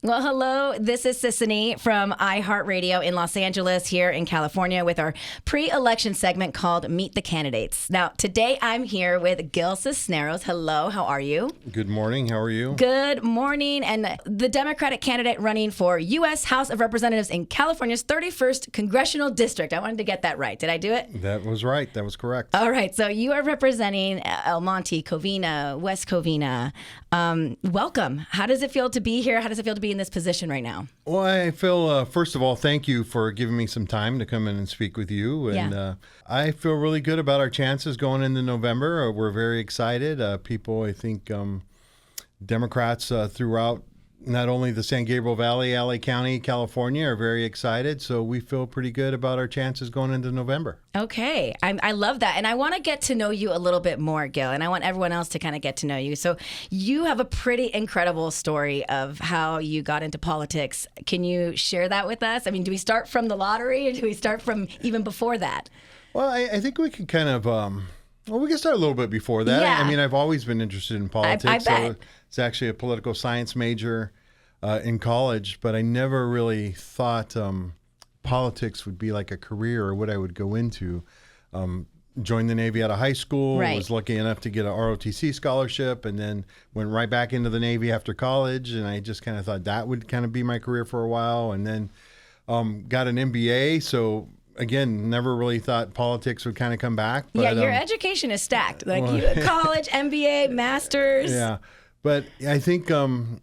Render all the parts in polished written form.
Well, hello. This is Sisanie from iHeartRadio in Los Angeles, here in California, with our pre-election segment called Meet the Candidates. Now, today I'm here with Gil Cisneros. Hello, how are you? Good morning. How are you? Good morning. And the Democratic candidate running for U.S. House of Representatives in California's 31st Congressional District. I wanted to get that right. Did I do it? That was right. That was correct. All right. So you are representing El Monte, Covina, West Covina. Welcome. How does it feel to be here? How does it feel to be in this position right now? Well, I feel, first of all, thank you for giving me some time to come in and speak with you. And I feel really good about our chances going into November. We're very excited. People, I think, Democrats throughout not only the San Gabriel Valley, LA County, California, are very excited. So we feel pretty good about our chances going into November. Okay. I love that. And I want to get to know you a little bit more, Gil. And I want everyone else to kind of get to know you. So you have a pretty incredible story of how you got into politics. Can you share that with us? I mean, do we start from the lottery or do we start from even before that? Well, I think we can kind of, we can start a little bit before that. Yeah. I mean, I've always been interested in politics. I bet. So it's actually a political science major in college, but I never really thought politics would be like a career or what I would go into. Joined the Navy out of high school, Right. was lucky enough to get a ROTC scholarship, and then went right back into the Navy after college, and I just kind of thought that would kind of be my career for a while, and then got an MBA, so again, never really thought politics would kind of come back. But, Yeah, your education is stacked. Like college, MBA, master's. Yeah. But I think, the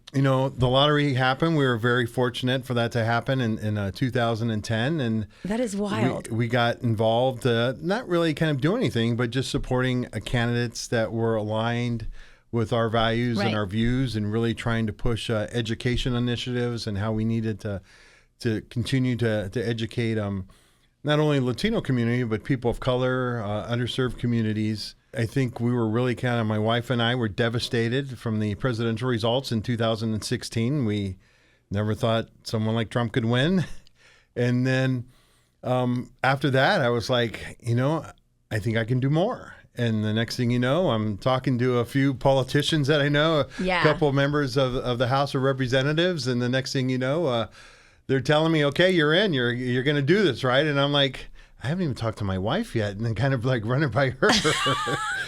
lottery happened. We were very fortunate for that to happen in 2010. And That is wild. we got involved, not really kind of doing anything, but just supporting candidates that were aligned with our values Right. and our views, and really trying to push education initiatives and how we needed to continue to educate not only Latino community, but people of color, underserved communities. I think we were really my wife and I were devastated from the presidential results in 2016. We never thought someone like Trump could win. And then after that, I was like, I think I can do more. And the next thing you know, I'm talking to a few politicians that I know, Yeah. a couple of members of the House of Representatives. And the next thing you know, they're telling me, okay, you're in, you're going to do this, right? And I'm like, I haven't even talked to my wife yet, and then kind of like running by her.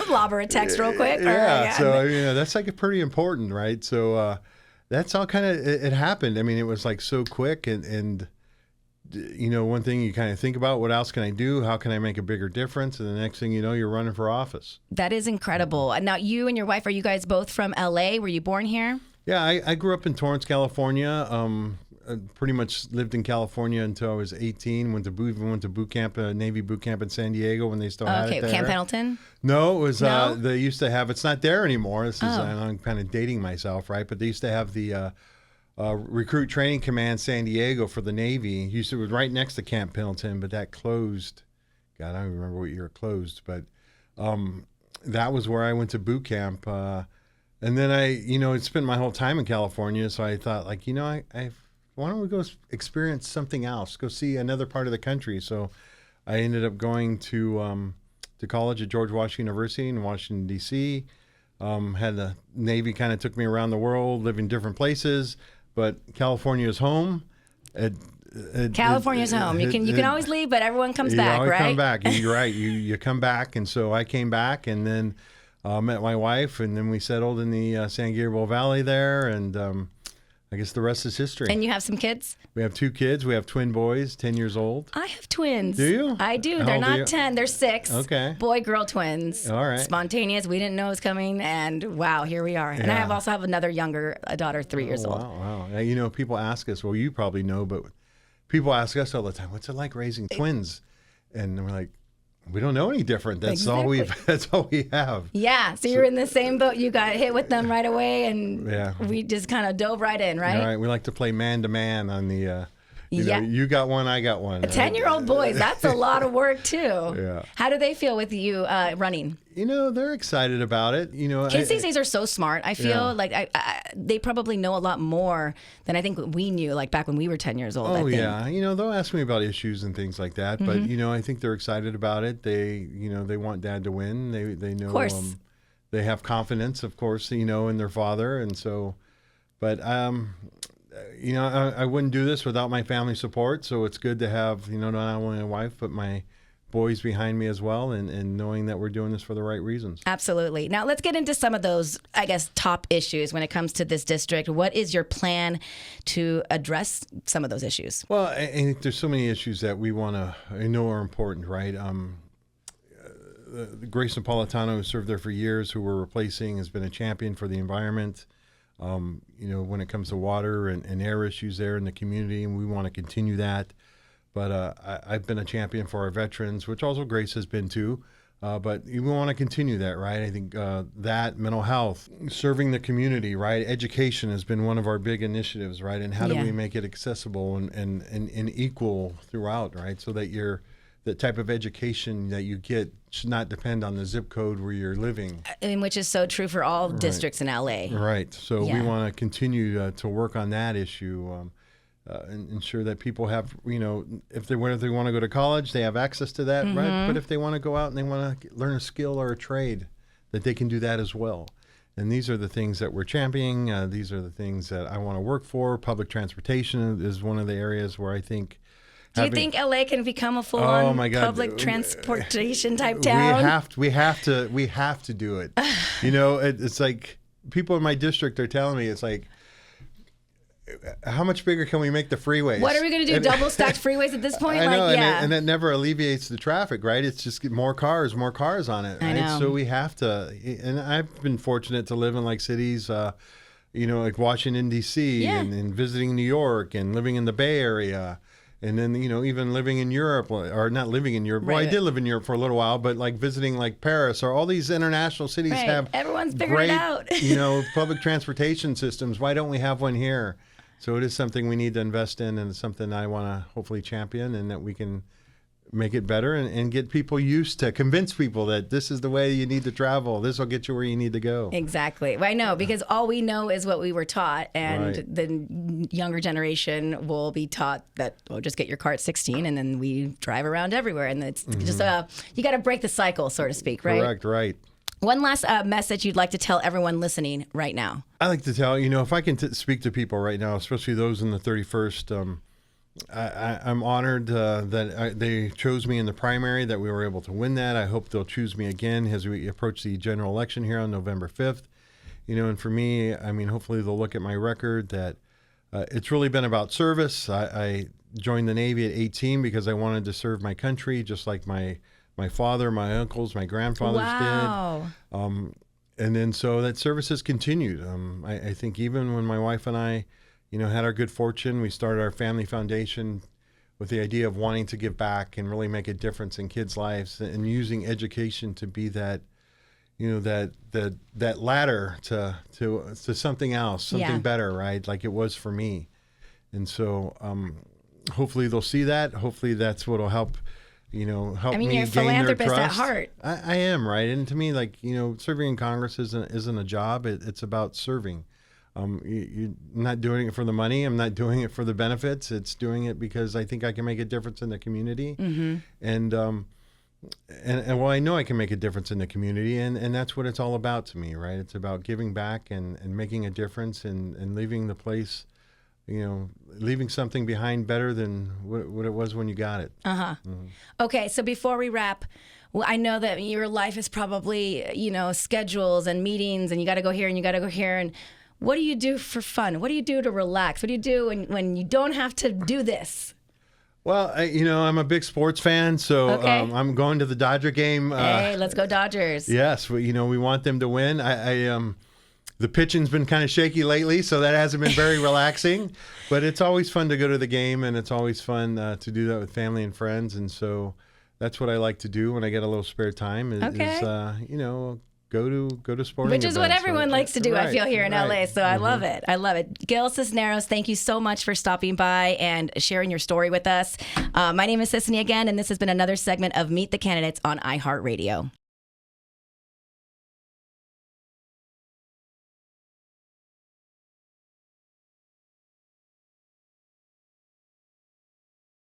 Lob her a text real quick. Yeah, so that's like pretty important, right? So that's all kind of it happened. I mean, it was like so quick, and one thing you kind of think about, what else can I do? How can I make a bigger difference? And the next thing you know, you're running for office. That is incredible. Now, you and your wife, are you guys both from LA? Were you born here? Yeah, I grew up in Torrance, California. Pretty much lived in California until I was 18. Went to boot camp, Navy boot camp in San Diego when they still had it there. Camp Pendleton? No, it was No? they used to have. It's not there anymore. This is I'm kind of dating myself, right? But they used to have the Recruit Training Command San Diego for the Navy. It was right next to Camp Pendleton, but that closed. God, I don't remember what year it closed, but that was where I went to boot camp. And then I spent my whole time in California, so I thought, like, why don't we go experience something else? Go see another part of the country. So I ended up going to college at George Washington University in Washington, D.C. Had the Navy kind of took me around the world, living different places, but California is home. California's home. You can always leave, but everyone comes back, always right? come back. You're right. You come back, and so I came back, and then met my wife, and then we settled in the San Gabriel Valley there, and I guess the rest is history. And you have some kids? We have 2 kids. We have twin boys, 10 years old. I have twins. Do you? I do. How They're old are not you? 10. They're 6. Okay. Boy-girl twins. All right. Spontaneous. We didn't know it was coming, and wow, here we are. And I Yeah. also have another younger daughter, 3 years old. Wow. Now, people ask us, well, you probably know, but people ask us all the time, what's it like raising twins? And we're like, we don't know any different. That's all we have. Yeah, so you're in the same boat. You got hit with them right away, and Yeah. we just kind of dove right in, right? All right. We like to play man to man on the Yeah. you got one, I got one. 10-year-old boys, that's a lot of work too. Yeah. How do they feel with you running? They're excited about it. Kids these days are so smart. I feel Yeah. like they probably know a lot more than I think we knew, like back when we were 10 years old. I Oh think. yeah, they'll ask me about issues and things like that, but I think they're excited about it. They they want Dad to win. They know Of course. they have confidence, of course, in their father, and so, but I wouldn't do this without my family support. So it's good to have, not only my wife, but my boys behind me as well, and knowing that we're doing this for the right reasons. Absolutely. Now let's get into some of those, I guess, top issues when it comes to this district. What is your plan to address some of those issues? Well, I think there's so many issues that we know are important, right? Grace Napolitano, who served there for years, who we're replacing, has been a champion for the environment. When it comes to water and air issues there in the community, and we want to continue that. But I've been a champion for our veterans, which also Grace has been too. But we want to continue that, right? I think that, mental health, serving the community, right? Education has been one of our big initiatives, right? And how do we make it accessible and equal throughout, right? So that the type of education that you get should not depend on the zip code where you're living. Which is so true for all districts in LA. Right. So we want to continue to work on that issue. And ensure that people have, if they want to go to college, they have access to that, right? But if they want to go out and they want to learn a skill or a trade, that they can do that as well. And these are the things that we're championing. These are the things that I want to work for. Public transportation is one of the areas where I think. Do you think LA can become a full-on public transportation type town? We have to do it. It's like people in my district are telling me, it's like, how much bigger can we make the freeways? What are we going to do? Double stacked freeways at this point? I know, and it never alleviates the traffic, right? It's just more cars on it, right? I know. So we have to, and I've been fortunate to live in like cities, like Washington, D.C., and visiting New York and living in the Bay Area. And then, even living in Europe, or not living in Europe. Right. Well, I did live in Europe for a little while, but like visiting like Paris or all these international cities have everyone's figured it out. Public transportation systems. Why don't we have one here? So it is something we need to invest in, and it's something I want to hopefully champion, and that we can make it better and get people used to, convince people that this is the way you need to travel. This will get you where you need to go. Exactly. Well, I know, because all we know is what we were taught, and the younger generation will be taught that, just get your car at 16 and then we drive around everywhere. And it's just, you got to break the cycle, so to speak, right? Correct, right. One last message you'd like to tell everyone listening right now. I like to tell, if I can speak to people right now, especially those in the 31st, I'm honored that they chose me in the primary, that we were able to win that. I hope they'll choose me again as we approach the general election here on November 5th. And for me, hopefully they'll look at my record, that it's really been about service. I joined the Navy at 18 because I wanted to serve my country, just like my father, my uncles, my grandfathers did. And then so that service has continued. I think even when my wife and I, had our good fortune, we started our family foundation with the idea of wanting to give back and really make a difference in kids' lives, and using education to be that, that ladder to something else, something better, right? Like it was for me. And so hopefully they'll see that. Hopefully that's what'll help. Help me you're a gain philanthropist their trust. at heart. I am, right? And to me, like, serving in Congress isn't a job. It's about serving. You're not doing it for the money. I'm not doing it for the benefits. It's doing it because I think I can make a difference in the community. And well, I know I can make a difference in the community, and that's what it's all about to me, right? It's about giving back and making a difference, and leaving the place, leaving something behind better than what it was when you got it. Okay, so before we wrap, I know that your life is probably, schedules and meetings, and you got to go here and you got to go here. And what do you do for fun? What do you do to relax? What do you do when you don't have to do this? Well, I'm a big sports fan, so I'm going to the Dodger game. Hey, let's go Dodgers. Yes, we want them to win. The pitching's been kind of shaky lately, so that hasn't been very relaxing. But it's always fun to go to the game, and it's always fun to do that with family and friends. And so that's what I like to do when I get a little spare time. Is go to sporting Which is events. what everyone likes to do, Right, I feel, here in LA. So I love it. I love it. Gil Cisneros, thank you so much for stopping by and sharing your story with us. My name is Sisanie again, and this has been another segment of Meet the Candidates on iHeartRadio.